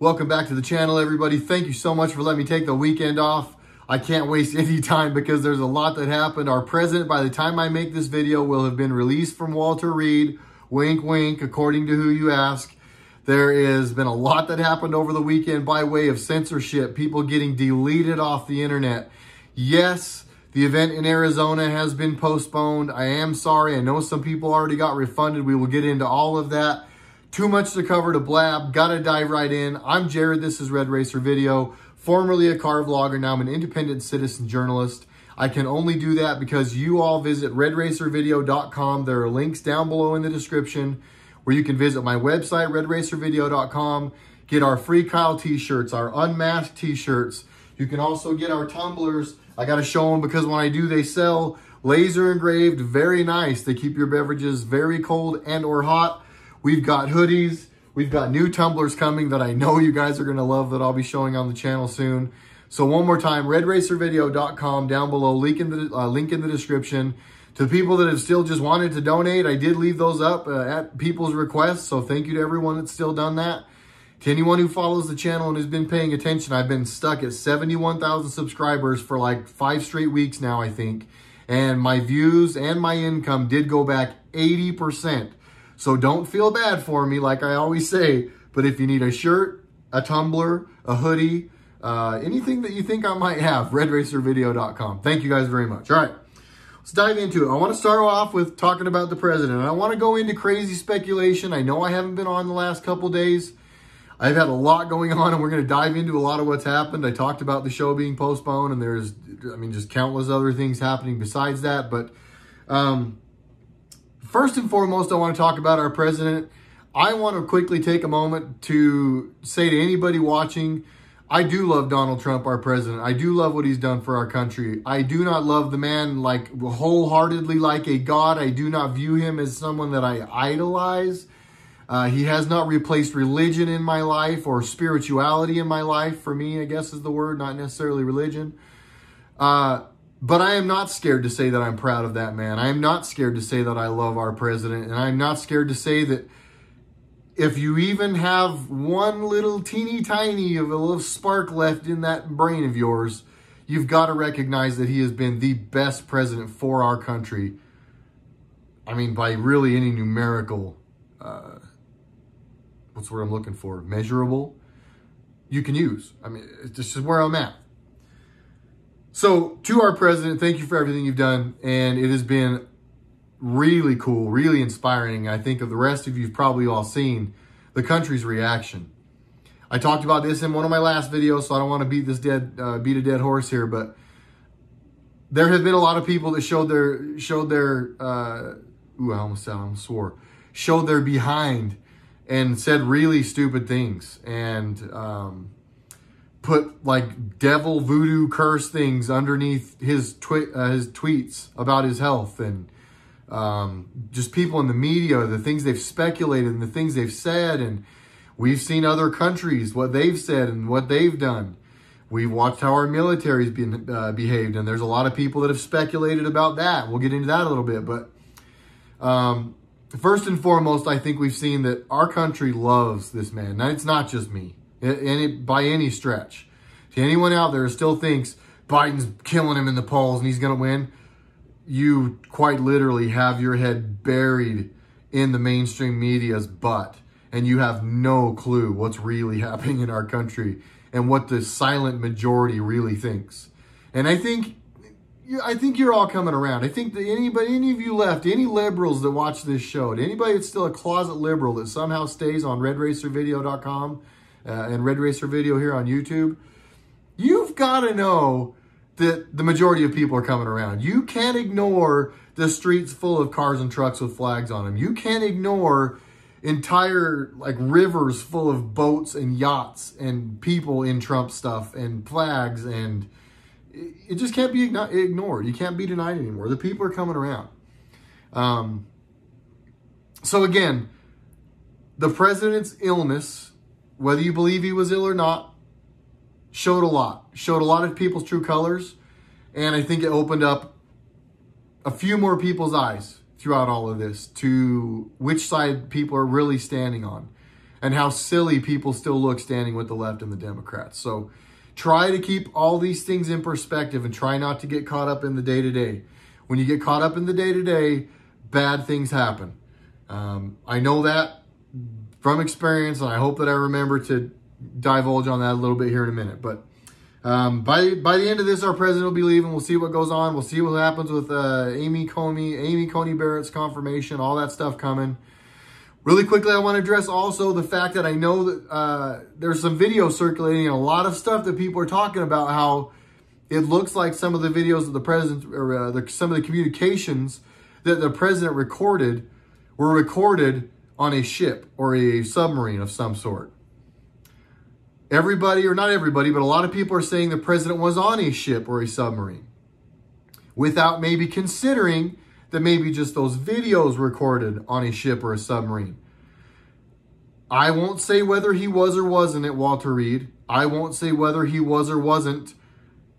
Welcome back to the channel, everybody. Thank you so much for letting me take the weekend off. I can't waste any time because there's a lot that happened. Our president, by the time I make this video, will have been released from Walter Reed. Wink, wink, according to who you ask. There has been a lot that happened over the weekend by way of censorship, people getting deleted off the internet. Yes, the event in Arizona has been postponed. I am sorry. I know some people already got refunded. We will get into all of that. Too much to cover to blab. Gotta dive right in. I'm Jared. This is RedRacer Video, formerly a car vlogger. Now I'm an independent citizen journalist. I can only do that because you all visit RedRacerVideo.com. There are links down below in the description where you can visit my website, RedRacerVideo.com, get our free Kyle t-shirts, our unmasked t-shirts. You can also get our tumblers. I got to show them because when I do, they sell laser engraved, very nice. They keep your beverages very cold and or hot. We've got hoodies. We've got new tumblers coming that I know you guys are going to love that I'll be showing on the channel soon. So one more time, RedRacerVideo.com down below, link in the description. To the people that have still just wanted to donate, I did leave those up at people's requests. So thank you to everyone that's still done that. To anyone who follows the channel and has been paying attention, I've been stuck at 71,000 subscribers for like 5 straight weeks now, I think. And my views and my income did go back 80%. So don't feel bad for me, like I always say. But if you need a shirt, a tumbler, a hoodie, anything that you think I might have, RedRacerVideo.com. Thank you guys very much. All right, let's dive into it. I want to start off with talking about the president. I want to go into crazy speculation. I know I haven't been on the last couple days. I've had a lot going on, and we're going to dive into a lot of what's happened. I talked about the show being postponed, and there's, just countless other things happening besides that. But first and foremost, I want to talk about our president. I want to quickly take a moment to say to anybody watching, I do love Donald Trump, our president. I do love what he's done for our country. I do not love the man like wholeheartedly like a god. I do not view him as someone that I idolize. He has not replaced religion in my life or spirituality in my life. For me, I guess is the word, not necessarily religion. But I am not scared to say that I'm proud of that man. I am not scared to say that I love our president. And I'm not scared to say that if you even have one little teeny tiny of a little spark left in that brain of yours, you've got to recognize that he has been the best president for our country. I mean, by really any numerical, what's the word I'm looking for? Measurable, you can use. I mean, this is where I'm at. So to our president, thank you for everything you've done. And it has been really cool, really inspiring. I think of the rest of you've probably all seen the country's reaction. I talked about this in one of my last videos, so I don't want to beat a dead horse here, but there have been a lot of people that showed their behind and said really stupid things and put like devil voodoo curse things underneath his tweets about his health, and just people in the media, the things they've speculated and the things they've said. And we've seen other countries, what they've said and what they've done. We've watched how our military's been behaved, and there's a lot of people that have speculated about that. We'll get into that a little bit, but first and foremost, I think we've seen that our country loves this man. Now, it's not just me, by any stretch. To anyone out there who still thinks Biden's killing him in the polls and he's going to win, you quite literally have your head buried in the mainstream media's butt, and you have no clue what's really happening in our country and what the silent majority really thinks. And I think you're all coming around. I think that any of you left, any liberals that watch this show, anybody that's still a closet liberal that somehow stays on RedRacerVideo.com and Red Racer Video here on YouTube, you've got to know that the majority of people are coming around. You can't ignore the streets full of cars and trucks with flags on them. You can't ignore entire like rivers full of boats and yachts and people in Trump stuff and flags, and it just can't be ignored. You can't be denied anymore. The people are coming around. So again, the president's illness, whether you believe he was ill or not, showed a lot of people's true colors. And I think it opened up a few more people's eyes throughout all of this to which side people are really standing on. and how silly people still look standing with the left and the Democrats. So try to keep all these things in perspective and try not to get caught up in the day-to-day. When you get caught up in the day-to-day, bad things happen. I know that from experience, and I hope that I remember to divulge on that a little bit here in a minute. But by the end of this, our president will be leaving. We'll see what goes on. We'll see what happens with Amy Coney Barrett's confirmation, all that stuff coming. Really quickly, I want to address also the fact that I know that there's some videos circulating and a lot of stuff that people are talking about how it looks like some of the videos of the president, or some of the communications that the president recorded were recorded on a ship or a submarine of some sort. Everybody, or not everybody, but a lot of people are saying the president was on a ship or a submarine without maybe considering that maybe just those videos recorded on a ship or a submarine. I won't say whether he was or wasn't at Walter Reed. I won't say whether he was or wasn't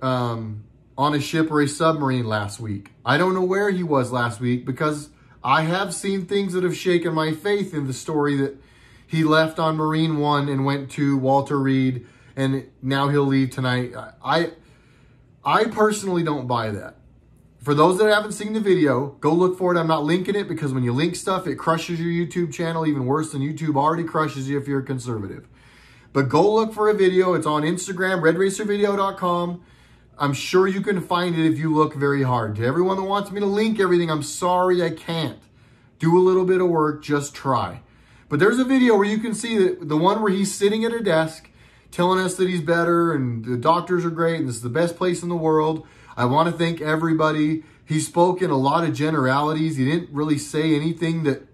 on a ship or a submarine last week. I don't know where he was last week, because I have seen things that have shaken my faith in the story that he left on Marine One and went to Walter Reed, and now he'll leave tonight. I personally don't buy that. For those that haven't seen the video, go look for it. I'm not linking it, because when you link stuff, it crushes your YouTube channel even worse than YouTube already crushes you if you're a conservative. But go look for a video. It's on Instagram, RedRacerVideo.com. I'm sure you can find it if you look very hard. To everyone that wants me to link everything, I'm sorry I can't. Do a little bit of work, just try. But there's a video where you can see that the one where he's sitting at a desk telling us that he's better and the doctors are great and this is the best place in the world. I want to thank everybody. He spoke in a lot of generalities. He didn't really say anything that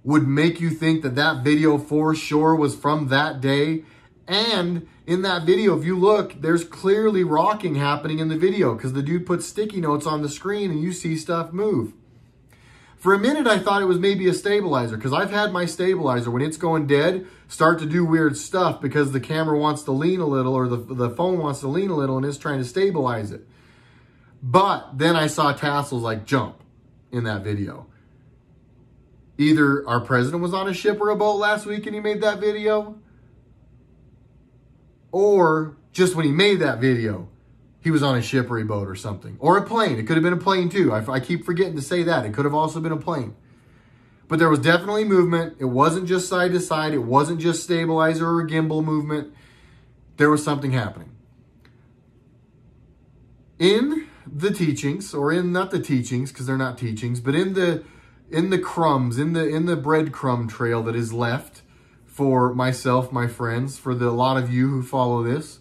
would make you think that that video for sure was from that day. And in that video, if you look, there's clearly rocking happening in the video, because the dude put sticky notes on the screen and you see stuff move. For a minute, I thought it was maybe a stabilizer, because I've had my stabilizer, when it's going dead, start to do weird stuff because the camera wants to lean a little, or the phone wants to lean a little, and it's trying to stabilize it. But then I saw tassels like jump in that video. Either our president was on a ship or a boat last week and he made that video, or just when he made that video, he was on a ship or a boat or something. Or a plane. It could have been a plane too. I keep forgetting to say that. It could have also been a plane. But there was definitely movement. It wasn't just side to side. It wasn't just stabilizer or gimbal movement. There was something happening. In the teachings, or in not the teachings, because they're not teachings, but in the crumbs, in the breadcrumb trail that is left for myself, my friends, for a lot of you who follow this,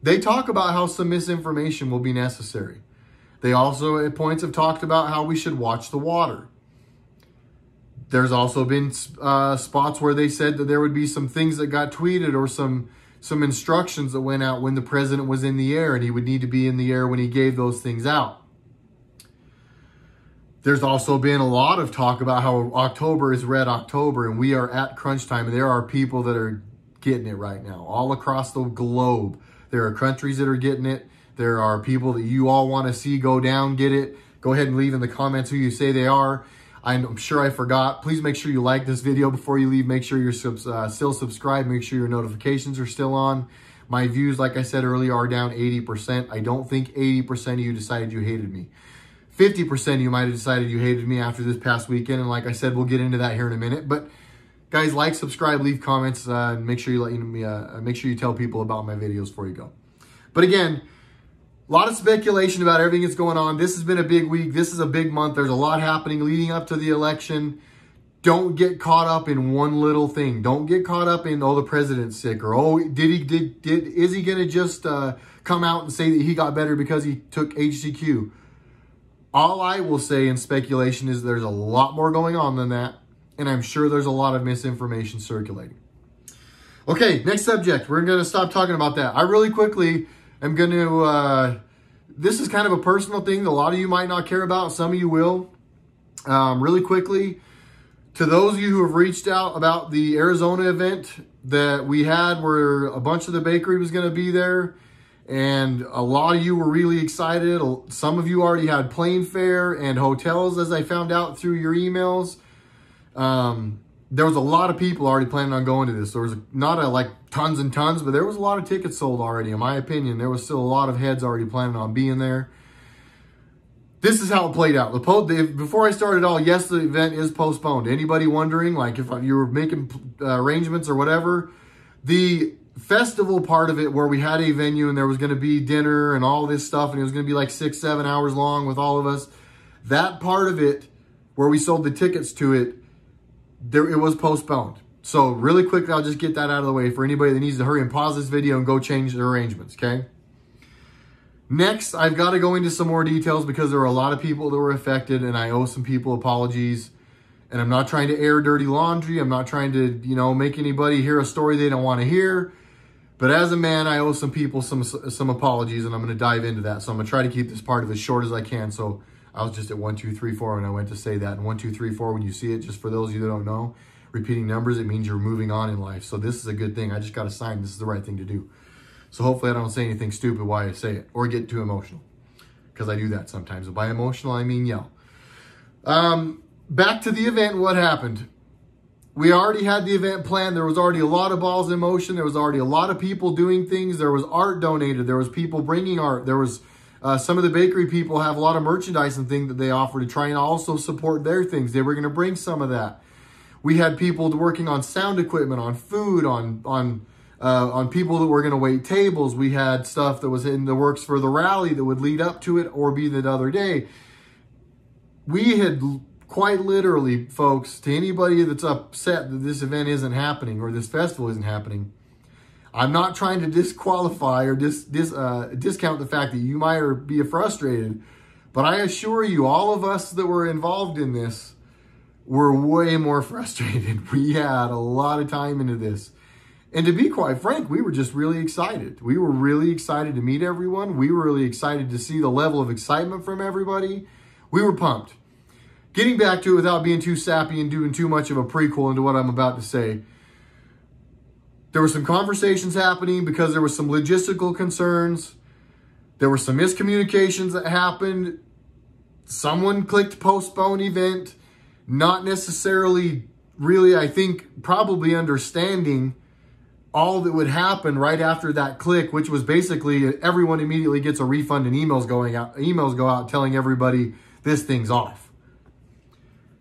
they talk about how some misinformation will be necessary. They also at points have talked about how we should watch the water. There's also been spots where they said that there would be some things that got tweeted, or some instructions that went out when the president was in the air, and he would need to be in the air when he gave those things out. There's also been a lot of talk about how October is Red October, and we are at crunch time, and there are people that are getting it right now all across the globe. There are countries that are getting it. There are people that you all want to see go down, get it. Go ahead and leave in the comments who you say they are. I'm sure I forgot. Please make sure you like this video before you leave. Make sure you're still subscribed. Make sure your notifications are still on. My views, like I said earlier, are down 80%. I don't think 80% of you decided you hated me. 50% of you might have decided you hated me after this past weekend. And like I said, we'll get into that here in a minute. But guys, like, subscribe, leave comments, and make sure you tell people about my videos before you go. But again, a lot of speculation about everything that's going on. This has been a big week. This is a big month. There's a lot happening leading up to the election. Don't get caught up in one little thing. Don't get caught up in, oh, the president's sick, or, oh, is he going to just come out and say that he got better because he took HCQ? All I will say in speculation is there's a lot more going on than that, and I'm sure there's a lot of misinformation circulating. Okay, next subject. We're going to stop talking about that. I really quickly am going to, this is kind of a personal thing that a lot of you might not care about. Some of you will. Really quickly, to those of you who have reached out about the Arizona event that we had, where a bunch of the bakery was going to be there, and a lot of you were really excited. Some of you already had plane fare and hotels, as I found out through your emails. there was a lot of people already planning on going to this. There was not like tons and tons, but there was a lot of tickets sold already. In my opinion, there was still a lot of heads already planning on being there. This is how it played out. Before I started all, yes, the event is postponed. Anybody wondering, like if you were making arrangements or whatever, the festival part of it where we had a venue and there was going to be dinner and all this stuff and it was going to be like 6-7 hours long with all of us, that part of it where we sold the tickets to it, it was postponed. So really quickly, I'll just get that out of the way for anybody that needs to hurry and pause this video and go change their arrangements, okay? Next, I've got to go into some more details because there were a lot of people that were affected and I owe some people apologies. And I'm not trying to air dirty laundry. I'm not trying to, you know, make anybody hear a story they don't want to hear. But as a man, I owe some people some apologies, and I'm going to dive into that. So I'm going to try to keep this part of as short as I can. So I was just at 1, 2, 3, 4 when I went to say that. And 1, 2, 3, 4, when you see it, just for those of you that don't know, repeating numbers, it means you're moving on in life. So this is a good thing. I just got a sign this is the right thing to do. So hopefully I don't say anything stupid while I say it or get too emotional, because I do that sometimes. And by emotional, I mean yell. Back to the event, what happened? We already had the event planned. There was already a lot of balls in motion. There was already a lot of people doing things. There was art donated. There was people bringing art. There was some of the bakery people have a lot of merchandise and things that they offer to try and also support their things. They were going to bring some of that. We had people working on sound equipment, on food, on people that were going to wait tables. We had stuff that was in the works for the rally that would lead up to it or be the other day. We had quite literally, folks, to anybody that's upset that this event isn't happening or this festival isn't happening, I'm not trying to disqualify or discount the fact that you might be frustrated, but I assure you, all of us that were involved in this were way more frustrated. We had a lot of time into this. And to be quite frank, we were just really excited. We were really excited to meet everyone. We were really excited to see the level of excitement from everybody. We were pumped. Getting back to it without being too sappy and doing too much of a prequel into what I'm about to say, there were some conversations happening because there were some logistical concerns. There were some miscommunications that happened. Someone clicked postpone event, not necessarily really, I think, probably understanding all that would happen right after that click, which was basically everyone immediately gets a refund and emails go out telling everybody this thing's off.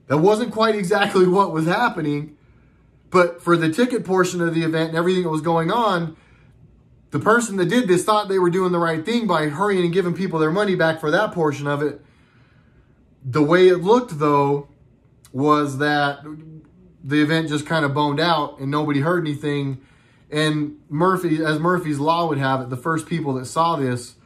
That wasn't quite exactly what was happening, but for the ticket portion of the event and everything that was going on, the person that did this thought they were doing the right thing by hurrying and giving people their money back for that portion of it. The way it looked, though, was that the event just kind of boned out and nobody heard anything. And as Murphy's Law would have it, the first people that saw this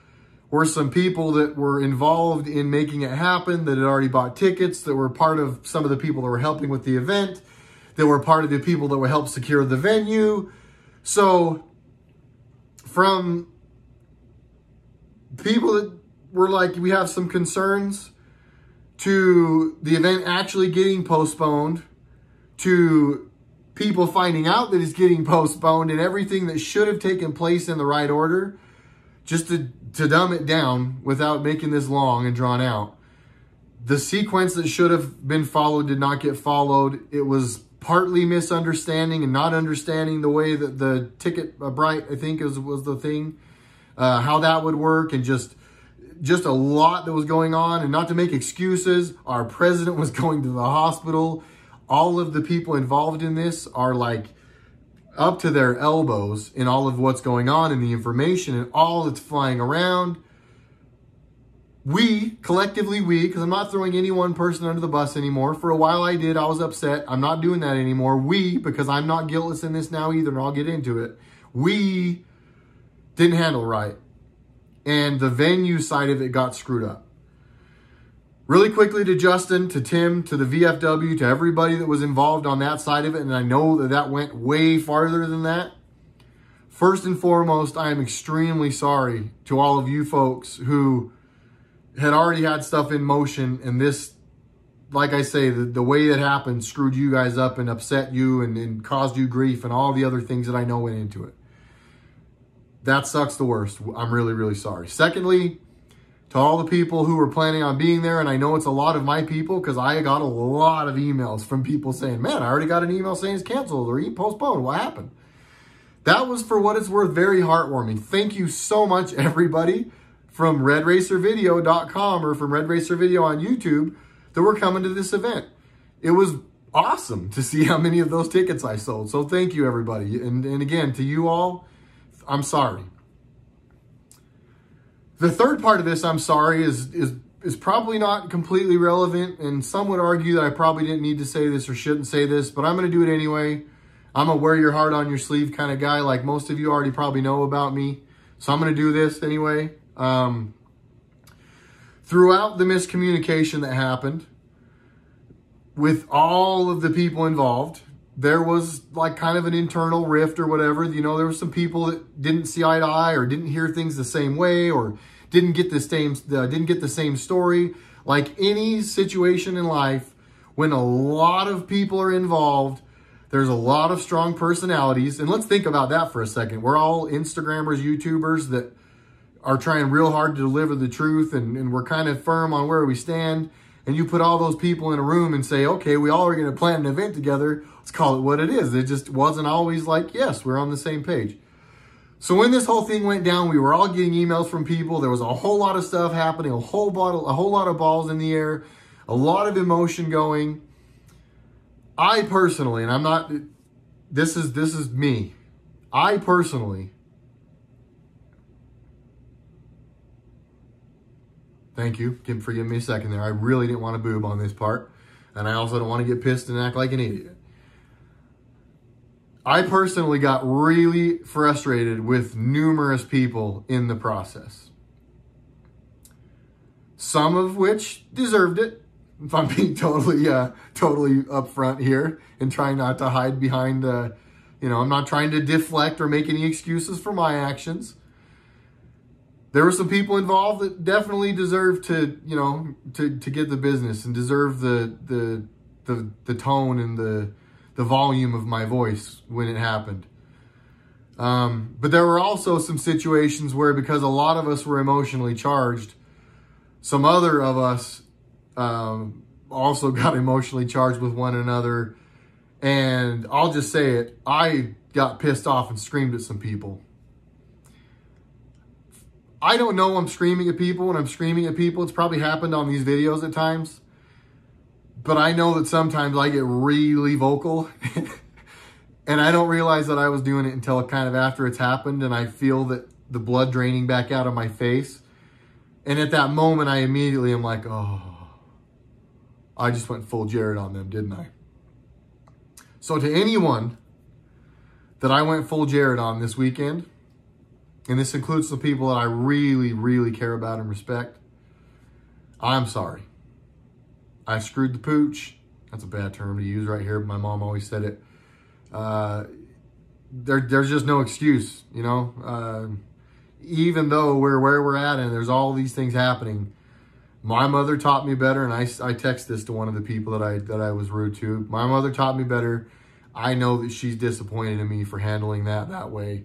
were some people that were involved in making it happen, that had already bought tickets, that were part of some of the people that were helping with the event, that were part of the people that would help secure the venue. So from people that were like, we have some concerns, to the event actually getting postponed, to people finding out that it's getting postponed, and everything that should have taken place in the right order, just to dumb it down without making this long and drawn out. The sequence that should have been followed did not get followed. It was partly misunderstanding and not understanding the way that the ticket bright, I think was the thing, how that would work, and just a lot that was going on. And not to make excuses, our president was going to the hospital. All of the people involved in this are like up to their elbows in all of what's going on and the information and all that's flying around. Collectively, because I'm not throwing any one person under the bus anymore. For a while I did, I was upset. I'm not doing that anymore. Because I'm not guiltless in this now either, and I'll get into it. We didn't handle right. And the venue side of it got screwed up. Really quickly, to Justin, to Tim, to the VFW, to everybody that was involved on that side of it, and I know that went way farther than that. First and foremost, I am extremely sorry to all of you folks who had already had stuff in motion, and this, like I say, the way it happened screwed you guys up and upset you and caused you grief and all the other things that I know went into it. That sucks the worst. I'm really, really sorry. Secondly, To all the people who were planning on being there, and I know it's a lot of my people because I got a lot of emails from people saying, man, I already got an email saying it's canceled or postponed. What happened? That was, for what it's worth, very heartwarming. Thank you so much, everybody, from RedRacerVideo.com or from RedRacer Video on YouTube that were coming to this event. It was awesome to see how many of those tickets I sold. So thank you, everybody. And again, to you all, I'm sorry. The third part of this, I'm sorry, is probably not completely relevant, and some would argue that I probably didn't need to say this or shouldn't say this, but I'm going to do it anyway. I'm a wear your heart on your sleeve kind of guy, like most of you already probably know about me, so I'm going to do this anyway. Throughout the miscommunication that happened with all of the people involved, there was like kind of an internal rift or whatever. You know, there were some people that didn't see eye to eye or didn't hear things the same way or didn't get the same story. Like any situation in life, when a lot of people are involved, there's a lot of strong personalities. And let's think about that for a second. We're all Instagrammers, YouTubers that are trying real hard to deliver the truth, and we're kind of firm on where we stand. And you put all those people in a room and say, okay, we all are going to plan an event together. Let's call it what it is. It just wasn't always like, yes, we're on the same page. So when this whole thing went down, we were all getting emails from people. There was a whole lot of stuff happening, a whole lot of balls in the air, a lot of emotion going. I personally, and I'm not, this is me. I personally, thank you. Forgive me a second there. I really didn't want to boob on this part. And I also don't want to get pissed and act like an idiot. I personally got really frustrated with numerous people in the process. Some of which deserved it. If I'm being totally upfront here and trying not to hide behind, you know, I'm not trying to deflect or make any excuses for my actions. There were some people involved that definitely deserved to, you know, to get the business and deserve the tone and the volume of my voice when it happened. But there were also some situations where, because a lot of us were emotionally charged, some other of us also got emotionally charged with one another. And I'll just say it, I got pissed off and screamed at some people. I don't know I'm screaming at people when I'm screaming at people. It's probably happened on these videos at times. But I know that sometimes I get really vocal. And I don't realize that I was doing it until kind of after it's happened. And I feel that the blood draining back out of my face. And at that moment, I immediately am like, oh, I just went full Jared on them, didn't I? So to anyone that I went full Jared on this weekend, and this includes the people that I really, really care about and respect, I'm sorry. I screwed the pooch. That's a bad term to use right here, but my mom always said it. There's just no excuse, you know? Even though we're where we're at and there's all these things happening, my mother taught me better, and I text this to one of the people that I was rude to. My mother taught me better. I know that she's disappointed in me for handling that way.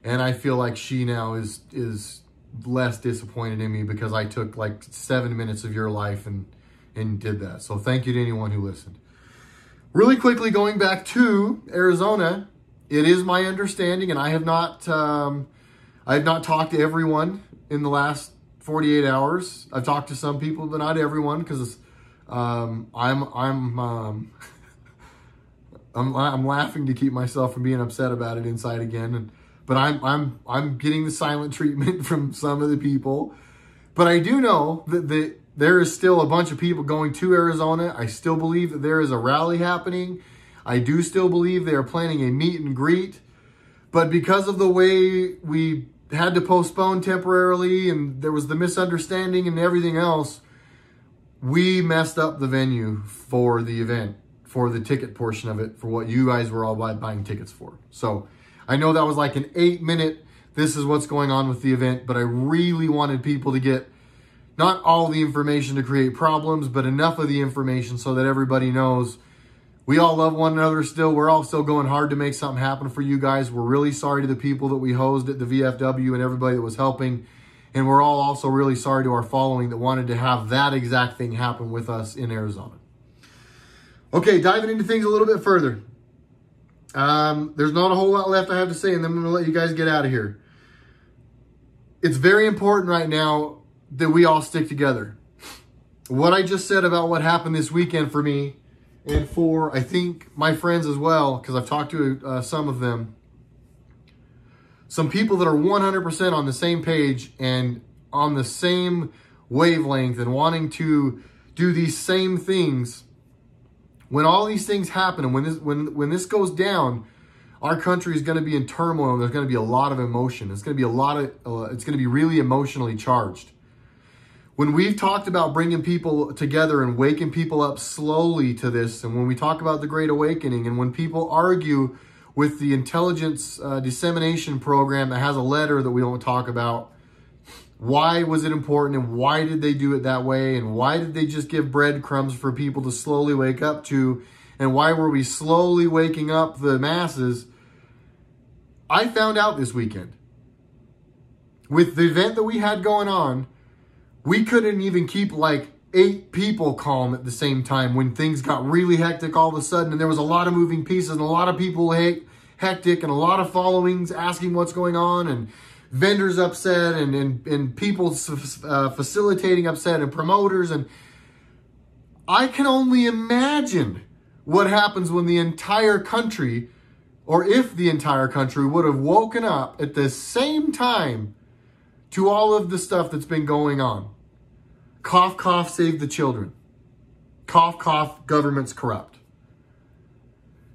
And I feel like she now is less disappointed in me because I took like 7 minutes of your life and did that. So thank you to anyone who listened. Really quickly, going back to Arizona, it is my understanding, and I have not talked to everyone in the last 48 hours. I've talked to some people, but not everyone, because I'm laughing to keep myself from being upset about it inside again. But I'm getting the silent treatment from some of the people. But I do know that there is still a bunch of people going to Arizona. I still believe that there is a rally happening. I do still believe they are planning a meet and greet. But because of the way we had to postpone temporarily and there was the misunderstanding and everything else, we messed up the venue for the event, for the ticket portion of it, for what you guys were all buying tickets for. So I know that was like an 8-minute, this is what's going on with the event, but I really wanted people to get not all the information to create problems, but enough of the information so that everybody knows we all love one another still. We're all still going hard to make something happen for you guys. We're really sorry to the people that we hosed at the VFW and everybody that was helping. And we're all also really sorry to our following that wanted to have that exact thing happen with us in Arizona. Okay, diving into things a little bit further. There's not a whole lot left I have to say, and then I'm going to let you guys get out of here. It's very important right now that we all stick together. What I just said about what happened this weekend for me, and for, I think, my friends as well, because I've talked to some of them, some people that are 100% on the same page and on the same wavelength and wanting to do these same things. When all these things happen and when this goes down, our country is going to be in turmoil and there's going to be a lot of emotion. It's going to be it's going to be really emotionally charged. When we've talked about bringing people together and waking people up slowly to this, and when we talk about the Great Awakening, and when people argue with the intelligence dissemination program that has a letter that we don't talk about, why was it important and why did they do it that way, and why did they just give breadcrumbs for people to slowly wake up to, and why were we slowly waking up the masses? I found out this weekend. With the event that we had going on, we couldn't even keep like 8 people calm at the same time when things got really hectic all of a sudden, and there was a lot of moving pieces and a lot of people hectic and a lot of followings asking what's going on, and vendors upset and people facilitating upset and promoters. And I can only imagine what happens when the entire country, or if the entire country would have woken up at the same time to all of the stuff that's been going on. Cough, cough, save the children. Cough, cough, government's corrupt.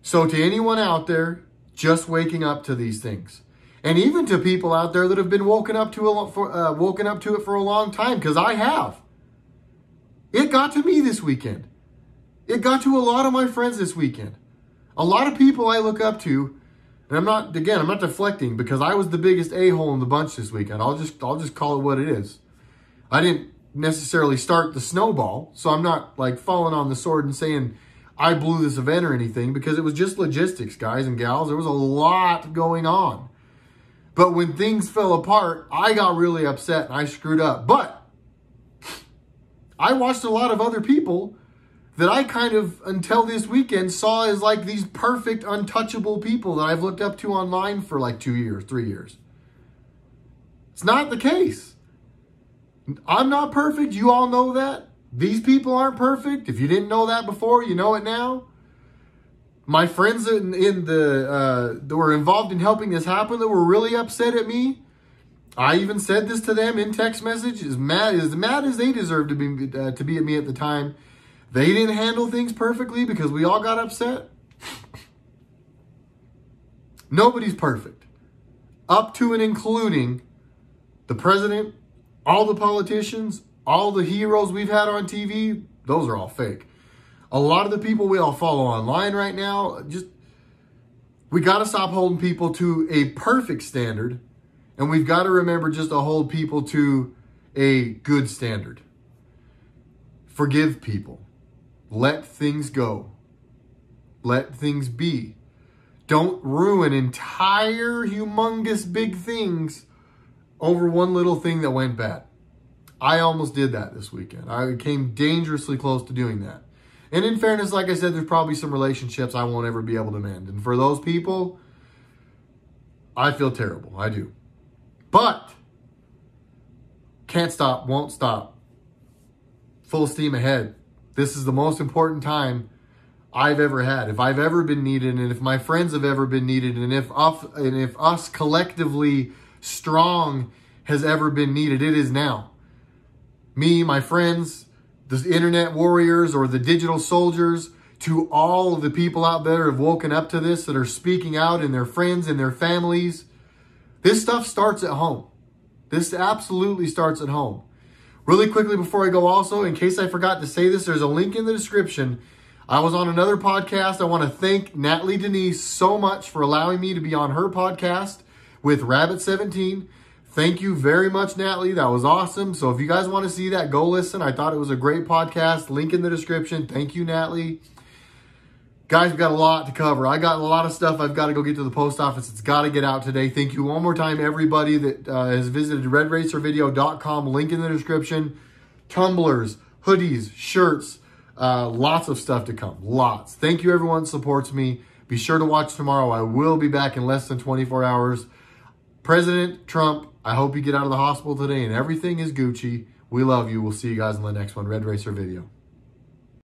So to anyone out there just waking up to these things, and even to people out there that have been woken up to it for a long time, because I have. It got to me this weekend. It got to a lot of my friends this weekend. A lot of people I look up to, and I'm not deflecting, because I was the biggest a-hole in the bunch this weekend. I'll just call it what it is. I didn't necessarily start the snowball, so I'm not like falling on the sword and saying I blew this event or anything, because it was just logistics, guys and gals. There was a lot going on. But when things fell apart, I got really upset and I screwed up. But I watched a lot of other people that I kind of, until this weekend, saw as like these perfect, untouchable people that I've looked up to online for like 2 years, 3 years. It's not the case. I'm not perfect. You all know that. These people aren't perfect. If you didn't know that before, you know it now. My friends that were involved in helping this happen, that were really upset at me, I even said this to them in text message, as mad as they deserved to be at me at the time. They didn't handle things perfectly because we all got upset. Nobody's perfect. Up to and including the president, all the politicians, all the heroes we've had on TV, those are all fake. A lot of the people we all follow online right now, we got to stop holding people to a perfect standard, and we've got to remember just to hold people to a good standard. Forgive people. Let things go. Let things be. Don't ruin entire humongous big things over one little thing that went bad. I almost did that this weekend. I came dangerously close to doing that. And in fairness, like I said, there's probably some relationships I won't ever be able to mend. And for those people, I feel terrible. I do. But can't stop, won't stop. Full steam ahead. This is the most important time I've ever had. If I've ever been needed, and if my friends have ever been needed, and if us collectively strong has ever been needed, it is now. Me, my friends, the internet warriors or the digital soldiers, to all of the people out there who have woken up to this, that are speaking out, and their friends and their families. This stuff starts at home. This absolutely starts at home. Really quickly before I go also, in case I forgot to say this, there's a link in the description. I was on another podcast. I want to thank Natalie DENISE so much for allowing me to be on her podcast with Rabbit17. Thank you very much, Natalie. That was awesome. So if you guys want to see that, go listen. I thought it was a great podcast. Link in the description. Thank you, Natalie. Guys, we've got a lot to cover. I got a lot of stuff I've got to go get to the post office. It's got to get out today. Thank you one more time, everybody that has visited RedRacerVideo.com. Link in the description. Tumblers, hoodies, shirts, lots of stuff to come. Lots. Thank you, everyone that supports me. Be sure to watch tomorrow. I will be back in less than 24 hours. President Trump, I hope you get out of the hospital today and everything is Gucci. We love you. We'll see you guys in the next one. Red Racer Video.